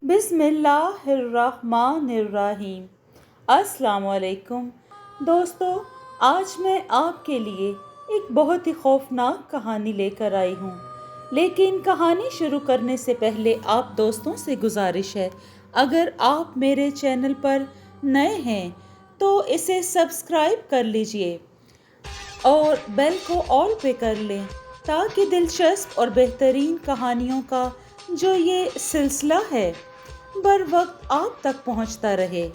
बिस्मिल्लाहिर्रहमानिर्रहीम। अस्सलाम वालेकुम दोस्तों, आज मैं आपके लिए एक बहुत ही खौफनाक कहानी लेकर आई हूँ। लेकिन कहानी शुरू करने से पहले आप दोस्तों से गुजारिश है, अगर आप मेरे चैनल पर नए हैं तो इसे सब्सक्राइब कर लीजिए और बेल को ऑल पे कर लें, ताकि दिलचस्प और बेहतरीन कहानियों का जो ये सिलसिला है बर वक्त आप तक पहुंचता रहे।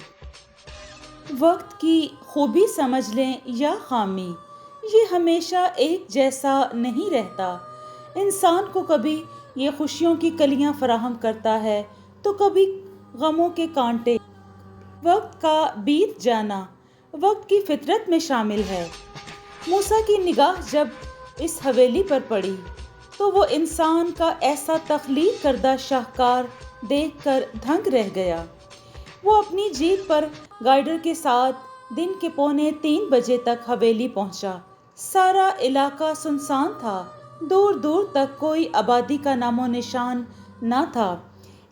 वक्त की खूबी समझ लें या खामी, ये हमेशा एक जैसा नहीं रहता। इंसान को कभी ये खुशियों की कलियां फराहम करता है तो कभी गमों के कांटे। वक्त का बीत जाना वक्त की फितरत में शामिल है। मूसा की निगाह जब इस हवेली पर पड़ी तो वो इंसान का ऐसा तख्लीक करदा शाहकार देखकर दंग रह गया। वो अपनी जीप पर गाइडर के साथ दिन के 2:45 तक हवेली पहुंचा। सारा इलाका सुनसान था, दूर दूर तक कोई आबादी का नामो निशान न था।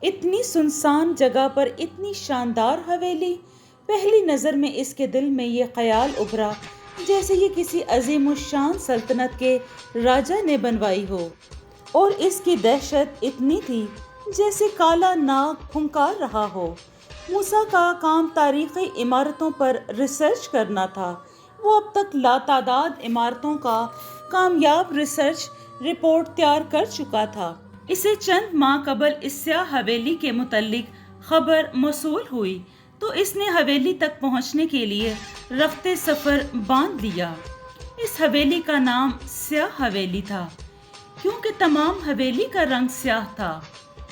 इतनी सुनसान जगह पर इतनी शानदार हवेली, पहली नज़र में इसके दिल में ये ख्याल उभरा जैसे ये किसी अजीमुशान सल्तनत के राजा ने बनवाई हो, और इसकी दहशत इतनी थी जैसे काला नाग फुंकार रहा हो। मूसा का काम तारीख़ी इमारतों पर रिसर्च करना था। वो अब तक लातादाद इमारतों का कामयाब रिसर्च रिपोर्ट तैयार कर चुका था। इसे चंद माह कबल इस स्याह हवेली के मुतल्लिक खबर मौसूल हुई तो इसने हवेली तक पहुंचने के लिए रफ्ते सफ़र बांध लिया। इस हवेली का नाम स्याह हवेली था, क्योंकि तमाम हवेली का रंग स्याह था।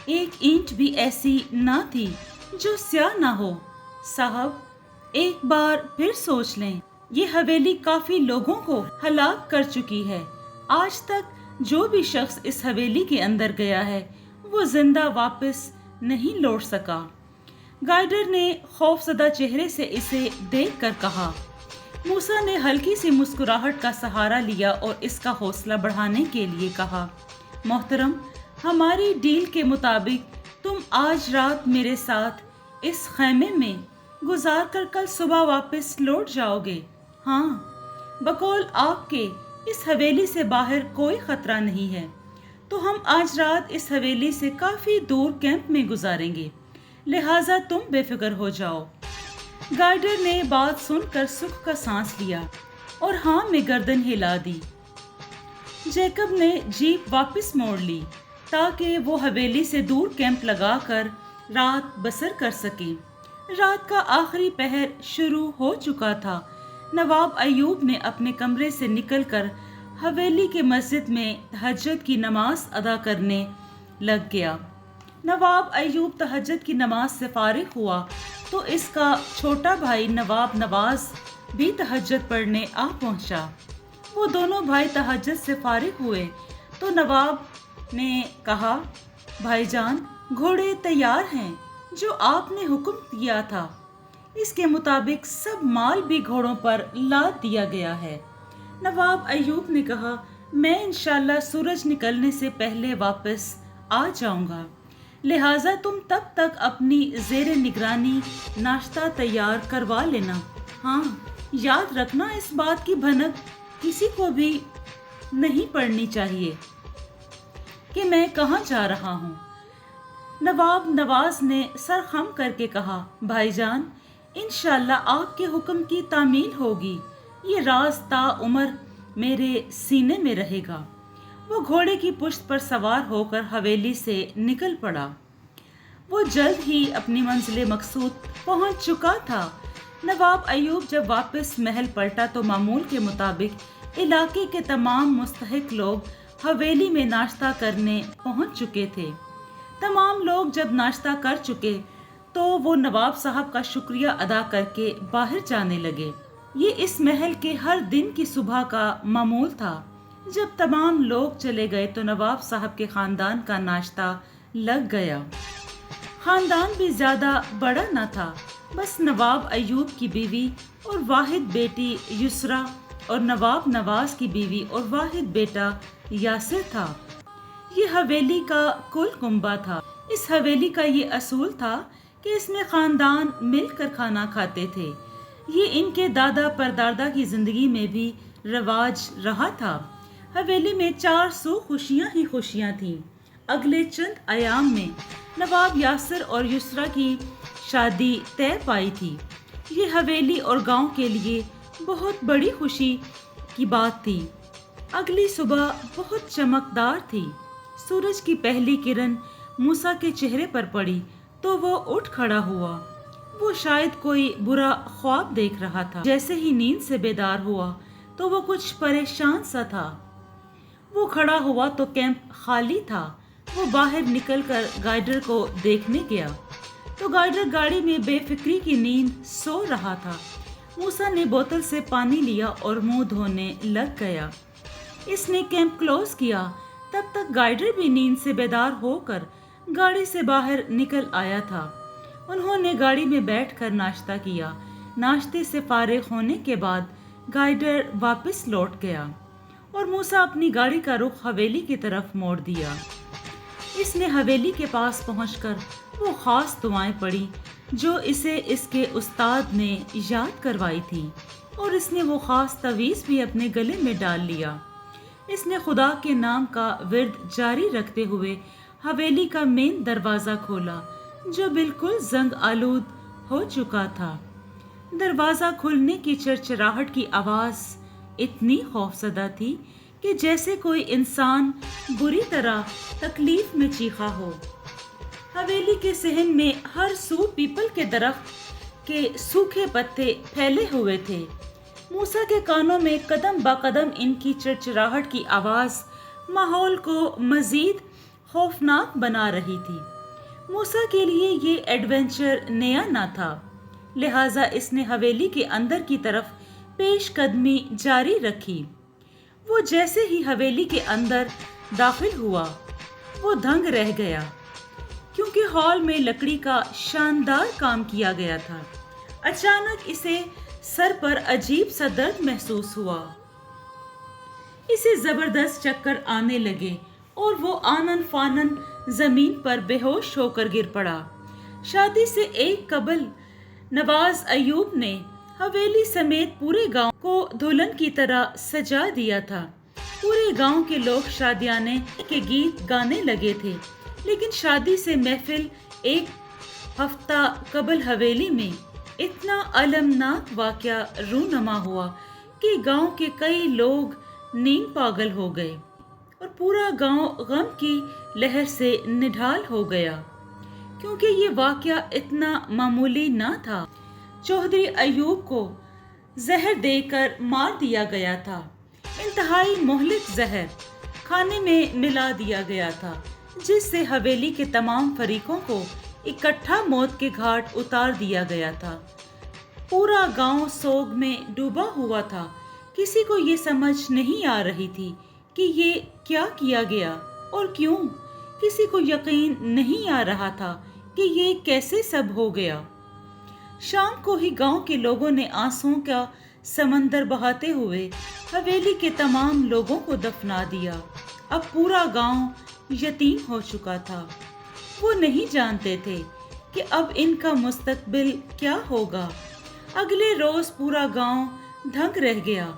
एक ईंट भी ऐसी ना थी जो स्याह ना हो। साहब, एक बार फिर सोच लें, ये हवेली काफी लोगों को हलाक कर चुकी है। आज तक जो भी शख्स इस हवेली के अंदर गया है वो जिंदा वापस नहीं लौट सका। गाइडर ने खौफजदा चेहरे से इसे देखकर कहा। मूसा ने हल्की सी मुस्कुराहट का सहारा लिया और इसका हौसला बढ़ाने के लिए कहा, मोहतरम, हमारी डील के मुताबिक तुम आज रात मेरे साथ इस खैमे में गुजार कर कल सुबह वापस लौट जाओगे। हाँ, बकौल आपके इस हवेली से बाहर कोई खतरा नहीं है, तो हम आज रात इस हवेली से काफी दूर कैंप में गुजारेंगे, लिहाजा तुम बेफिक्र हो जाओ। गाइडर ने बात सुनकर सुख का सांस लिया और हाँ में गर्दन हिला दी। जैकब ने जीप वापस मोड़ ली ताकि वो हवेली से दूर कैंप लगाकर रात बसर कर सके। रात का आखिरी पहर शुरू हो चुका था। नवाब अयूब ने अपने कमरे से निकलकर हवेली के मस्जिद में तहज्जुद की नमाज अदा करने लग गया। नवाब अयूब तहज्जुद की नमाज से फारिग हुआ तो इसका छोटा भाई नवाब नवाज भी तहज्जुद पढ़ने आ पहुंचा। वो दोनों भाई तहज्जुद से फारिग हुए तो नवाब ने कहा, भाईजान, घोड़े तैयार हैं जो आपने हुक्म दिया था। इसके मुताबिक सब माल भी घोड़ों पर लाद दिया गया है। नवाब अयूब ने कहा, मैं इंशाल्लाह सूरज निकलने से पहले वापस आ जाऊंगा, लिहाजा तुम तब तक अपनी ज़ेरे निगरानी नाश्ता तैयार करवा लेना। हाँ, याद रखना, इस बात की भनक किसी को भी नहीं पड़नी चाहिए कि मैं कहाँ जा रहा हूँ। नवाब नवाज ने सर खम करके कहा, भाईजान, इंशाल्लाह आपके हुक्म की तामील होगी। ये राज ता उम्र मेरे सीने में रहेगा। वो घोड़े की पुश्त पर सवार होकर हवेली से निकल पड़ा। वो जल्द ही अपनी मंजिल मकसूद पहुंच चुका था। नवाब अयूब जब वापस महल पलटा तो मामूल के मुताबिक इलाके के तमाम मुस्तहिक लोग हवेली में नाश्ता करने पहुंच चुके थे। तमाम लोग जब नाश्ता कर चुके तो वो नवाब साहब का शुक्रिया अदा करके बाहर जाने लगे। ये इस महल के हर दिन की सुबह का मामूल था। जब तमाम लोग चले गए तो नवाब साहब के खानदान का नाश्ता लग गया। खानदान भी ज्यादा बड़ा न था, बस नवाब अयूब की बीवी और वाहिद बेटी युसरा اور نواب نواز کی بیوی اور واحد بیٹا یاسر تھا۔ یہ حویلی کا کل کنبہ تھا۔ اس حویلی کا یہ اصول تھا کہ اس میں خاندان مل کر کھانا کھاتے تھے۔ یہ ان کے دادا پردادا کی زندگی میں بھی رواج رہا تھا۔ حویلی میں 400 خوشیاں ہی خوشیاں تھیں۔ اگلے چند ایام میں نواب یاسر اور یسریٰ کی شادی طے پائی تھی۔ یہ حویلی اور گاؤں کے لیے بہت بڑی خوشی کی بات تھی۔ اگلی صبح بہت چمکدار تھی۔ سورج کی پہلی کرن موسیٰ کے چہرے پر پڑی تو وہ اٹھ کھڑا ہوا۔ وہ شاید کوئی برا خواب دیکھ رہا تھا۔ جیسے ہی نیند سے بیدار ہوا تو وہ کچھ پریشان سا تھا۔ وہ کھڑا ہوا تو کیمپ خالی تھا۔ وہ باہر نکل کر گائیڈر کو دیکھنے گیا تو گائیڈر گاڑی میں بے فکری کی نیند سو رہا تھا۔ موسیٰ نے بوتل سے پانی لیا اور منہ دھونے لگ گیا۔ اس نے کیمپ کلوز کیا۔ تب تک گائیڈر بھی نیند سے بیدار ہو کر گاڑی سے باہر نکل آیا تھا۔ انہوں نے گاڑی میں بیٹھ کر ناشتہ کیا۔ ناشتے سے فارغ ہونے کے بعد گائیڈر واپس لوٹ گیا اور موسیٰ اپنی گاڑی کا رخ حویلی کی طرف موڑ دیا۔ اس نے حویلی کے پاس پہنچ کر وہ خاص دعائیں پڑھی جو اسے اس کے استاد نے یاد کروائی تھی، اور اس نے وہ خاص تعویذ بھی اپنے گلے میں ڈال لیا۔ اس نے خدا کے نام کا ورد جاری رکھتے ہوئے حویلی کا مین دروازہ کھولا جو بالکل زنگ آلود ہو چکا تھا۔ دروازہ کھلنے کی چرچراہٹ کی آواز اتنی خوفزدہ تھی کہ جیسے کوئی انسان بری طرح تکلیف میں چیخا ہو۔ حویلی کے صحن میں ہر سو پیپل کے درخت کے سوکھے پتے پھیلے ہوئے تھے۔ موسیٰ کے کانوں میں قدم با قدم ان کی چرچراہٹ کی آواز ماحول کو مزید خوفناک بنا رہی تھی۔ موسیٰ کے لیے یہ ایڈونچر نیا نہ تھا، لہٰذا اس نے حویلی کے اندر کی طرف پیش قدمی جاری رکھی۔ وہ جیسے ہی حویلی کے اندر داخل ہوا وہ دنگ رہ گیا، کیونکہ ہال میں لکڑی کا شاندار کام کیا گیا تھا۔ اچانک اسے سر پر عجیب سا درد محسوس ہوا۔ اسے زبردست چکر آنے لگے اور وہ آنن فانن زمین پر بے ہوش ہو کر گر پڑا۔ شادی سے ایک قبل نواز ایوب نے حویلی سمیت پورے گاؤں کو دلہن کی طرح سجا دیا تھا۔ پورے گاؤں کے لوگ شادیانے کے گیت گانے لگے تھے، لیکن شادی سے محفل ایک ہفتہ قبل حویلی میں اتنا المناک واقعہ رونما ہوا کہ گاؤں کے کئی لوگ نیند پاگل ہو گئے اور پورا گاؤں غم کی لہر سے نڈھال ہو گیا، کیونکہ یہ واقعہ اتنا معمولی نہ تھا۔ چودھری ایوب کو زہر دے کر مار دیا گیا تھا۔ انتہائی مہلک زہر کھانے میں ملا دیا گیا تھا، جس سے حویلی کے تمام فریقوں کو اکٹھا موت کے گھاٹ اتار دیا گیا تھا۔ پورا گاؤں سوگ میں ڈوبا ہوا تھا۔ کسی کو یہ سمجھ نہیں آ رہی تھی کہ یہ کیا کیا گیا اور کیوں۔ کسی کو یقین نہیں آ رہا تھا کہ یہ کیسے سب ہو گیا۔ شام کو ہی گاؤں کے لوگوں نے آنسوؤں کا سمندر بہاتے ہوئے حویلی کے تمام لوگوں کو دفنا دیا۔ اب پورا گاؤں یتیم ہو چکا تھا۔ وہ نہیں جانتے تھے کہ اب ان کا مستقبل کیا ہوگا۔ اگلے روز پورا گاؤں دھنگ رہ گیا،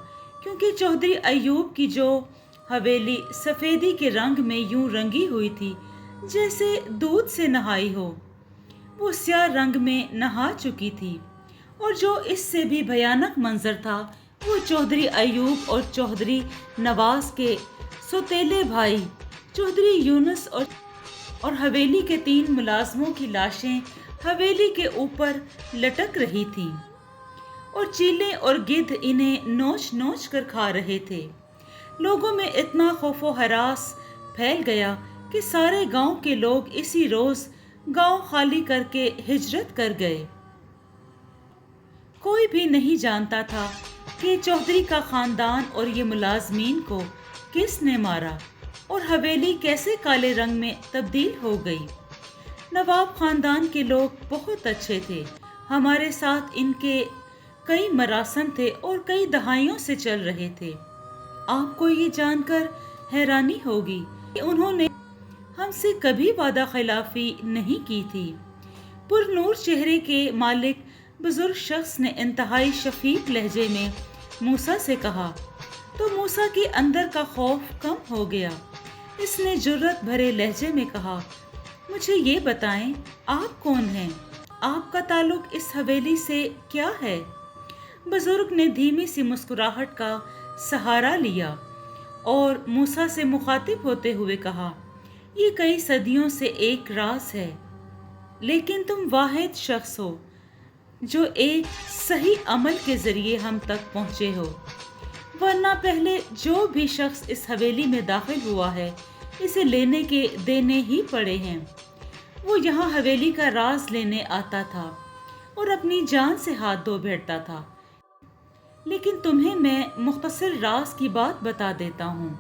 کیونکہ چودھری ایوب کی جو حویلی سفیدی کے رنگ میں یوں رنگی ہوئی تھی جیسے دودھ سے نہائی ہو، وہ سیاہ رنگ میں نہا چکی تھی۔ اور جو اس سے بھی بھیانک منظر تھا وہ چودھری ایوب اور چودھری نواز کے سوتیلے بھائی چودھری یونس اور حویلی کے 3 ملازموں کی لاشیں حویلی کے اوپر لٹک رہی تھیں، اور چیلیں اور گدھ انہیں نوچ نوچ کر کھا رہے تھے۔ لوگوں میں اتنا خوف و ہراس پھیل گیا کہ سارے گاؤں کے لوگ اسی روز گاؤں خالی کر کے ہجرت کر گئے۔ کوئی بھی نہیں جانتا تھا کہ چودھری کا خاندان اور یہ ملازمین کو کس نے مارا اور حویلی کیسے کالے رنگ میں تبدیل ہو گئی۔ نواب خاندان کے لوگ بہت اچھے تھے۔ ہمارے ساتھ ان کے कई मरासम थे और कई दहाइयों से चल रहे थे। आपको ये जानकर हैरानी होगी कि उन्होंने हमसे कभी वादा खिलाफी नहीं की थी। पुरनूर चेहरे के मालिक बुजुर्ग शख्स ने इंतहाई शफीक लहजे में मूसा से कहा तो मूसा के अंदर का खौफ कम हो गया। इसने जुर्रत भरे लहजे में कहा, मुझे ये बताएं, आप कौन हैं? आपका ताल्लुक इस हवेली से क्या है? बुजुर्ग ने धीमी सी मुस्कुराहट का सहारा लिया और मूसा से मुखातिब होते हुए कहा, ये कई सदियों से एक राज है, लेकिन तुम वाहिद शख्स हो जो एक सही अमल के जरिए हम तक पहुँचे हो, वरना पहले जो भी शख्स इस हवेली में दाखिल हुआ है इसे लेने के देने ही पड़े हैं। वो यहाँ हवेली का राज लेने आता था और अपनी जान से हाथ धो बैठता था, लेकिन तुम्हें मैं मुख्तसर राज की बात बता देता हूँ।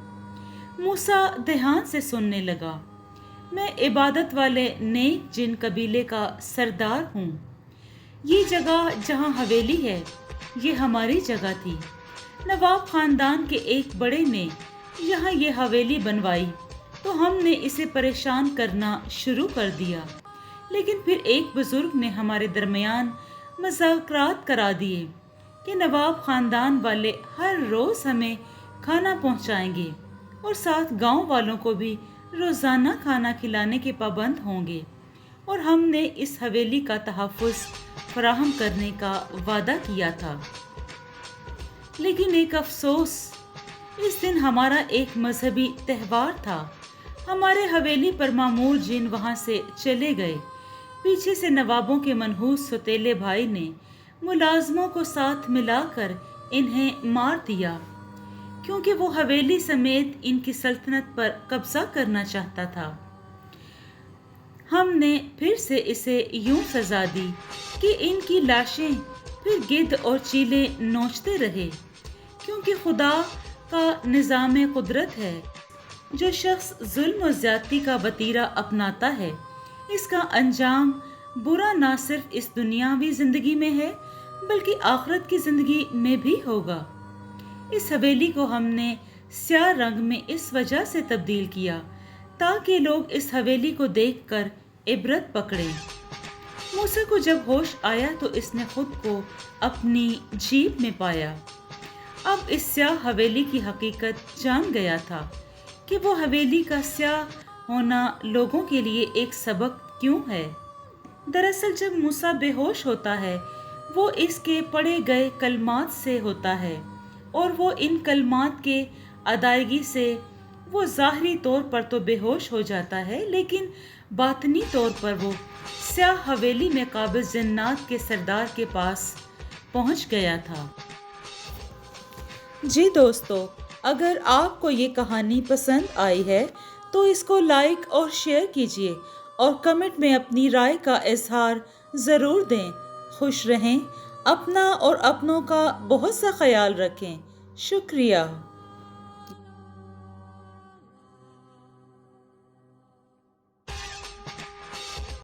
मूसा ध्यान से सुनने लगा। मैं इबादत वाले नेक जिन कबीले का सरदार हूँ। ये जगह जहाँ हवेली है ये हमारी जगह थी। नवाब खानदान के एक बड़े ने यहाँ ये हवेली बनवाई तो हमने इसे परेशान करना शुरू कर दिया, लेकिन फिर एक बुजुर्ग ने हमारे दरमियान मज़ाकरात करा दिए कि नवाब खानदान वाले हर रोज़ हमें खाना पहुँचाएंगे और साथ गांव वालों को भी रोज़ाना खाना खिलाने के पाबंद होंगे, और हमने इस हवेली का तहफ़्फ़ुज़ फराहम करने का वादा किया था। लेकिन एक अफसोस, इस दिन हमारा एक मजहबी त्यौहार था। हमारे हवेली पर मामूर जिन वहाँ से चले गए। पीछे से नवाबों के मनहूस सौतेले भाई ने मुलाजमों को साथ मिलाकर इन्हें मार दिया, क्योंकि वो हवेली समेत इनकी सल्तनत पर कब्जा करना चाहता था। हमने फिर से इसे यूं सजा दी कि इनकी लाशें फिर गिद्ध और चीले नोचते रहे, क्योंकि खुदा का निज़ाम कुदरत है। जो शख्स जुल्म और ज़्यादती का वतीरा अपनाता है, इसका अंजाम बुरा ना सिर्फ इस दुनियावी ज़िंदगी में है बल्कि आखिरत की ज़िंदगी में भी होगा। इस हवेली को हमने स्याह रंग में इस वजह से तब्दील किया ताकि लोग इस हवेली को देखकर इबरत पकड़ें। मूसा को जब होश आया तो इसने खुद को अपनी जीभ में पाया। अब इस स्याह हवेली की हकीकत जान गया था कि वो हवेली का स्याह होना लोगों के लिए एक सबक क्यों है। दरअसल जब मूसा बेहोश होता है वो इसके पढ़े गए कलमात से होता है, और वो इन कलमात के अदायगी से वो ज़ाहरी तौर पर तो बेहोश हो जाता है, लेकिन बातनी तौर पर वो स्याह हवेली में काबिज़ जन्नात के सरदार के पास पहुंच गया था। जी दोस्तों, अगर आपको ये कहानी पसंद आई है तो इसको लाइक और शेयर कीजिए और कमेंट में अपनी राय का इजहार ज़रूर दें। खुश रहें, अपना और अपनों का बहुत सा ख्याल रखें। शुक्रिया।